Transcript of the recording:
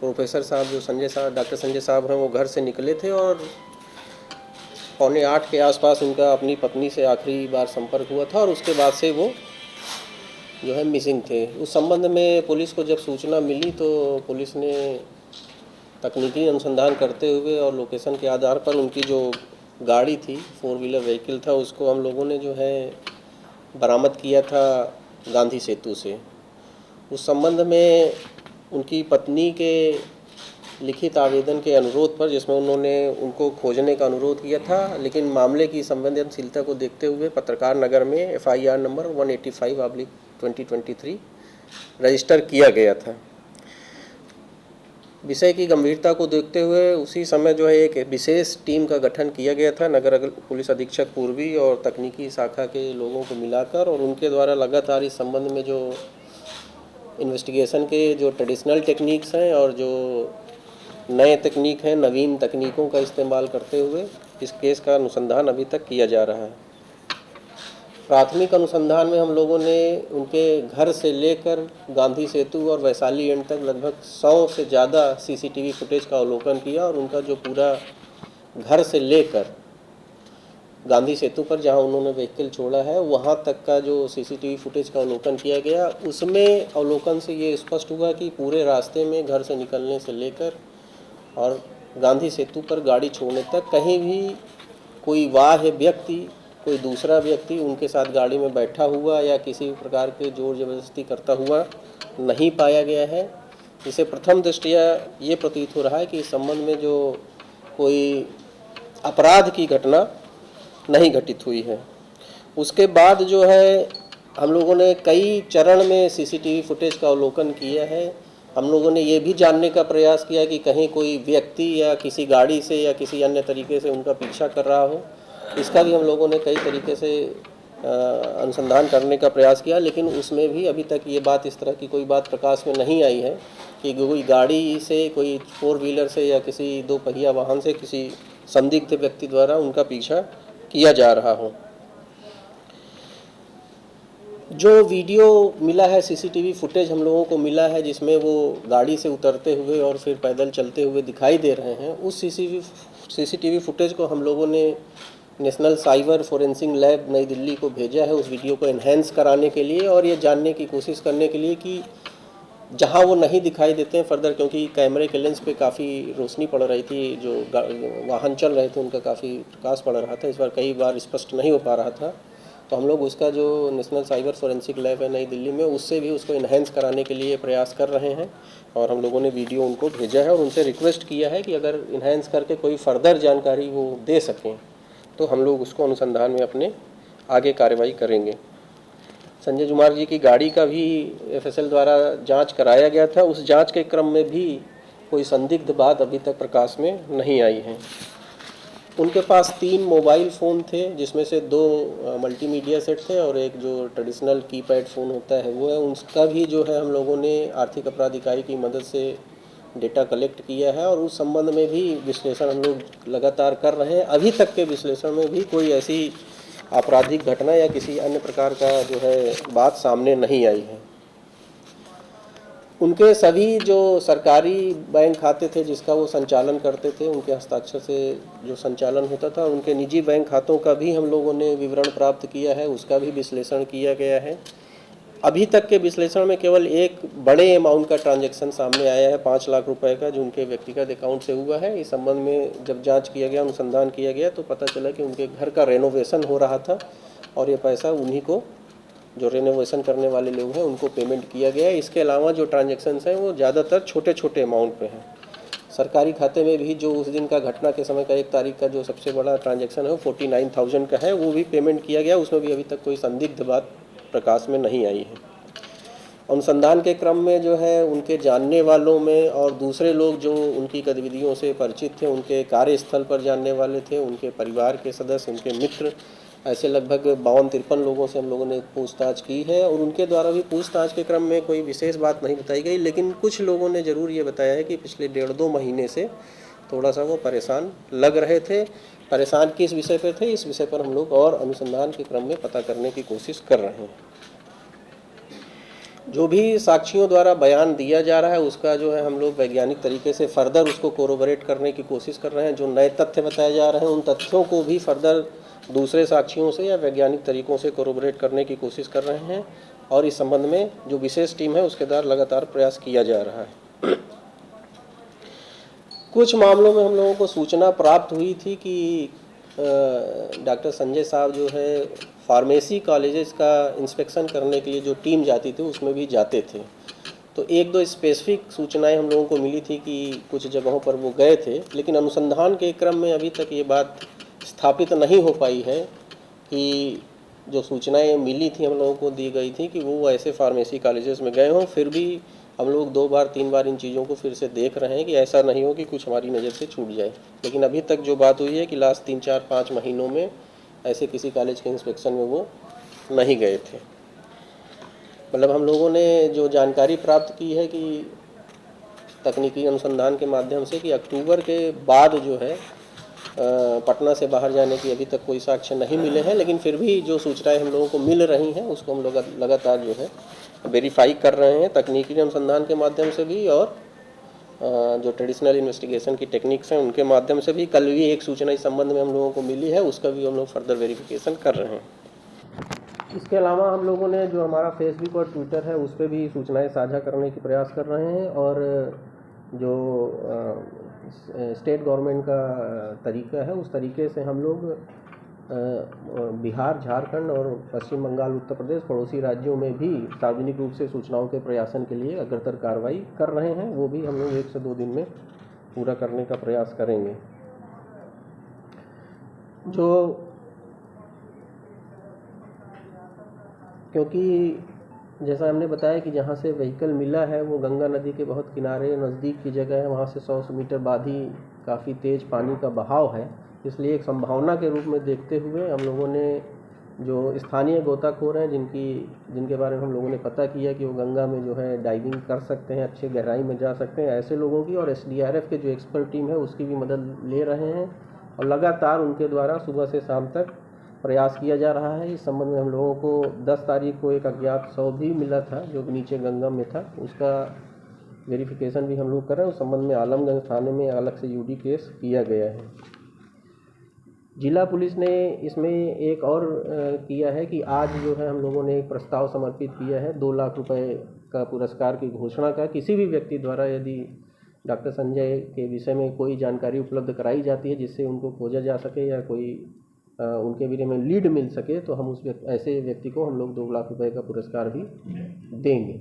Professor साहब जो doctor Sanjay साहब हैं, वो घर से निकले थे और 7:45 के आसपास उनका अपनी पत्नी से आखिरी बार संपर्क हुआ था और उसके बाद से वो जो है मिसिंग थे। उस संबंध में पुलिस को जब सूचना मिली तो पुलिस ने तकनीकी अनुसंधान करते हुए और लोकेशन के आधार पर उनकी जो गाड़ी थी, 4 व्हीलर व्हीकल था, उसको हम लोगों ने जो है बरामद किया था गांधी सेतु से। उस संबंध में उनकी पत्नी के लिखित आवेदन के अनुरोध पर, जिसमें उन्होंने उनको खोजने का अनुरोध किया था, लेकिन मामले की संवेदनशीलता को देखते हुए पत्रकार नगर में FIR नंबर 185/2023 रजिस्टर किया गया था। विषय की गंभीरता को देखते हुए उसी समय जो है एक विशेष टीम का गठन किया गया था, नगर पुलिस अधीक्षक पूर्वी और तकनीकी शाखा के लोगों को मिलाकर, और उनके द्वारा लगातार इस संबंध में जो इन्वेस्टिगेशन के जो ट्रेडिशनल टेक्निक्स हैं और जो नए तकनीक हैं, नवीन तकनीकों का इस्तेमाल करते हुए इस केस का अनुसंधान अभी तक किया जा रहा है। प्राथमिक अनुसंधान में हम लोगों ने उनके घर से लेकर गांधी सेतु और वैशाली एंड तक लगभग 100 से ज़्यादा CCTV फुटेज का अवलोकन किया और उनका जो पूरा घर से लेकर गांधी सेतु पर जहां उन्होंने व्हीकल छोड़ा है वहां तक का जो CCTV फुटेज का अवलोकन किया गया, उसमें अवलोकन से ये स्पष्ट हुआ कि पूरे रास्ते में घर से निकलने से लेकर और गांधी सेतु पर गाड़ी छोड़ने तक कहीं भी कोई बाह्य व्यक्ति, कोई दूसरा व्यक्ति उनके साथ गाड़ी में बैठा हुआ या किसी प्रकार के जोर जबरदस्ती करता हुआ नहीं पाया गया है। इसे प्रथम दृष्टया ये प्रतीत हो रहा है कि इस संबंध में जो कोई अपराध की घटना नहीं घटित हुई है। उसके बाद जो है हम लोगों ने कई चरण में CCTV फुटेज का अवलोकन किया है। हम लोगों ने ये भी जानने का प्रयास किया कि कहीं कोई व्यक्ति या किसी गाड़ी से या किसी अन्य तरीके से उनका पीछा कर रहा हो। इसका भी हम लोगों ने कई तरीके से अनुसंधान करने का प्रयास किया, लेकिन उसमें भी अभी तक ये बात, इस तरह की कोई बात प्रकाश में नहीं आई है कि कोई गाड़ी से, कोई 4 व्हीलर से या किसी 2 पहिया वाहन से किसी संदिग्ध व्यक्ति द्वारा उनका पीछा किया जा रहा हो। जो वीडियो मिला है, CCTV फुटेज हम लोगों को मिला है जिसमें वो गाड़ी से उतरते हुए और फिर पैदल चलते हुए दिखाई दे रहे हैं, उस CCTV फुटेज को हम लोगों ने नेशनल साइबर फोरेंसिक लैब नई दिल्ली को भेजा है, उस वीडियो को एनहेंस कराने के लिए और ये जानने की कोशिश करने के लिए कि जहां वो नहीं दिखाई देते हैं फर्दर, क्योंकि कैमरे के लेंस पे काफ़ी रोशनी पड़ रही थी, जो वाहन चल रहे थे उनका काफ़ी प्रकाश पड़ रहा था, इस बार कई बार स्पष्ट नहीं हो पा रहा था। तो हम लोग उसका जो नेशनल साइबर फोरेंसिक लैब है नई दिल्ली में, उससे भी उसको इन्हेंस कराने के लिए प्रयास कर रहे हैं और हम लोगों ने वीडियो उनको भेजा है और उनसे रिक्वेस्ट किया है कि अगर इन्हेंस करके कोई फर्दर जानकारी वो दे सकें तो हम लोग उसको अनुसंधान में अपने आगे कार्रवाई करेंगे। संजय कुमार जी की गाड़ी का भी FSL द्वारा जांच कराया गया था। उस जांच के क्रम में भी कोई संदिग्ध बात अभी तक प्रकाश में नहीं आई है। उनके पास 3 मोबाइल फ़ोन थे, जिसमें से 2 मल्टीमीडिया सेट थे और एक जो ट्रेडिशनल कीपैड फ़ोन होता है वो है। उसका भी जो है हम लोगों ने आर्थिक अपराध इकाई की मदद से डेटा कलेक्ट किया है और उस संबंध में भी विश्लेषण हम लोग लगातार कर रहे हैं। अभी तक के विश्लेषण में भी कोई ऐसी आपराधिक घटना या किसी अन्य प्रकार का जो है बात सामने नहीं आई है। उनके सभी जो सरकारी बैंक खाते थे जिसका वो संचालन करते थे, उनके हस्ताक्षर से जो संचालन होता था, उनके निजी बैंक खातों का भी हम लोगों ने विवरण प्राप्त किया है, उसका भी विश्लेषण किया गया है। अभी तक के विश्लेषण में केवल एक बड़े अमाउंट का ट्रांजैक्शन सामने आया है, 5 लाख रुपए का, जो उनके व्यक्तिगत अकाउंट से हुआ है। इस संबंध में जब जांच किया गया, अनुसंधान किया गया, तो पता चला कि उनके घर का रेनोवेशन हो रहा था और ये पैसा उन्हीं को, जो रेनोवेशन करने वाले लोग हैं, उनको पेमेंट किया गया है। इसके अलावा जो ट्रांजैक्शंस हैं वो ज़्यादातर छोटे छोटे अमाउंट पे हैं। सरकारी खाते में भी जो उस दिन का, घटना के समय का 1 तारीख का जो सबसे बड़ा ट्रांजैक्शन है वो 49,000 का है, वो भी पेमेंट किया गया। उसमें भी अभी तक कोई संदिग्ध बात प्रकाश में नहीं आई है। अनुसंधान के क्रम में जो है उनके जानने वालों में और दूसरे लोग जो उनकी गतिविधियों से परिचित थे, उनके कार्यस्थल पर जानने वाले थे, उनके परिवार के सदस्य, उनके मित्र, ऐसे लगभग 52-53 लोगों से हम लोगों ने पूछताछ की है और उनके द्वारा भी पूछताछ के क्रम में कोई विशेष बात नहीं बताई गई। लेकिन कुछ लोगों ने ज़रूर ये बताया है कि पिछले 1.5-2 महीने से थोड़ा सा वो परेशान लग रहे थे। परेशान किस विषय पर थे, इस विषय पर हम लोग और अनुसंधान के क्रम में पता करने की कोशिश कर रहे हैं। जो भी साक्षियों द्वारा बयान दिया जा रहा है उसका जो है हम लोग वैज्ञानिक तरीके से फर्दर उसको कोरोबरेट करने की कोशिश कर रहे हैं। जो नए तथ्य बताए जा रहे हैं उन तथ्यों को भी फर्दर दूसरे साक्षियों से या वैज्ञानिक तरीकों से कोरोबरेट करने की कोशिश कर रहे हैं और इस संबंध में जो विशेष टीम है उसके द्वारा लगातार प्रयास किया जा रहा है। कुछ मामलों में हम लोगों को सूचना प्राप्त हुई थी कि डॉक्टर संजय साहब जो है फार्मेसी कॉलेजेस का इंस्पेक्शन करने के लिए जो टीम जाती थी उसमें भी जाते थे। तो एक दो स्पेसिफिक सूचनाएं हम लोगों को मिली थी कि कुछ जगहों पर वो गए थे, लेकिन अनुसंधान के क्रम में अभी तक ये बात स्थापित नहीं हो पाई है कि जो सूचनाएं मिली थी हम लोगों को दी गई थी कि वो ऐसे फार्मेसी कॉलेजेस में गए हों। फिर भी हम लोग 2 बार 3 बार इन चीज़ों को फिर से देख रहे हैं कि ऐसा नहीं हो कि कुछ हमारी नज़र से छूट जाए। लेकिन अभी तक जो बात हुई है कि लास्ट 3, 4, 5 महीनों में ऐसे किसी कॉलेज के इंस्पेक्शन में वो नहीं गए थे। मतलब हम लोगों ने जो जानकारी प्राप्त की है कि तकनीकी अनुसंधान के माध्यम से कि अक्टूबर के बाद जो है पटना से बाहर जाने की अभी तक कोई साक्ष्य नहीं मिले हैं, लेकिन फिर भी जो सूचनाएं हम लोगों को मिल रही हैं उसको हम लोग लगातार जो है वेरीफाई कर रहे हैं तकनीकी अनुसंधान के माध्यम से भी और जो ट्रेडिशनल इन्वेस्टिगेशन की टेक्निक्स हैं उनके माध्यम से भी। कल भी एक सूचना इस संबंध में हम लोगों को मिली है, उसका भी हम लोग फर्दर वेरिफिकेशन कर रहे हैं। इसके अलावा हम लोगों ने जो हमारा फेसबुक और ट्विटर है उस पर भी सूचनाएं साझा करने की प्रयास कर रहे हैं और जो स्टेट गवर्नमेंट का तरीका है उस तरीके से हम लोग बिहार, झारखंड और पश्चिम बंगाल, उत्तर प्रदेश पड़ोसी राज्यों में भी सार्वजनिक रूप से सूचनाओं के प्रयासन के लिए अग्रतर कार्रवाई कर रहे हैं। वो भी हम लोग 1 से 2 दिन में पूरा करने का प्रयास करेंगे। क्योंकि जैसा हमने बताया कि जहाँ से व्हीकल मिला है वो गंगा नदी के बहुत किनारे नज़दीक की जगह है, वहाँ से 100 मीटर बाद ही काफ़ी तेज़ पानी का बहाव है। इसलिए एक संभावना के रूप में देखते हुए हम लोगों ने जो स्थानीय गोताखोर हैं जिनके बारे में हम लोगों ने पता किया कि वो गंगा में जो है डाइविंग कर सकते हैं, अच्छे गहराई में जा सकते हैं, ऐसे लोगों की और SDRF के जो एक्सपर्ट टीम है उसकी भी मदद ले रहे हैं और लगातार उनके द्वारा सुबह से शाम तक प्रयास किया जा रहा है। इस संबंध में हम लोगों को 10 तारीख को एक अज्ञात शव भी मिला था जो नीचे गंगा में था, उसका वेरिफिकेशन भी हम लोग कर रहे हैं। उस संबंध में आलमगंज थाने में अलग से UD केस किया गया है। जिला पुलिस ने इसमें एक और किया है कि आज जो है हम लोगों ने एक प्रस्ताव समर्पित किया है 2 लाख रुपए का पुरस्कार की घोषणा का। किसी भी व्यक्ति द्वारा यदि डॉक्टर संजय के विषय में कोई जानकारी उपलब्ध कराई जाती है जिससे उनको खोजा जा सके या कोई उनके बारे में लीड मिल सके तो हम ऐसे व्यक्ति को हम लोग 2 लाख रुपए का पुरस्कार भी देंगे।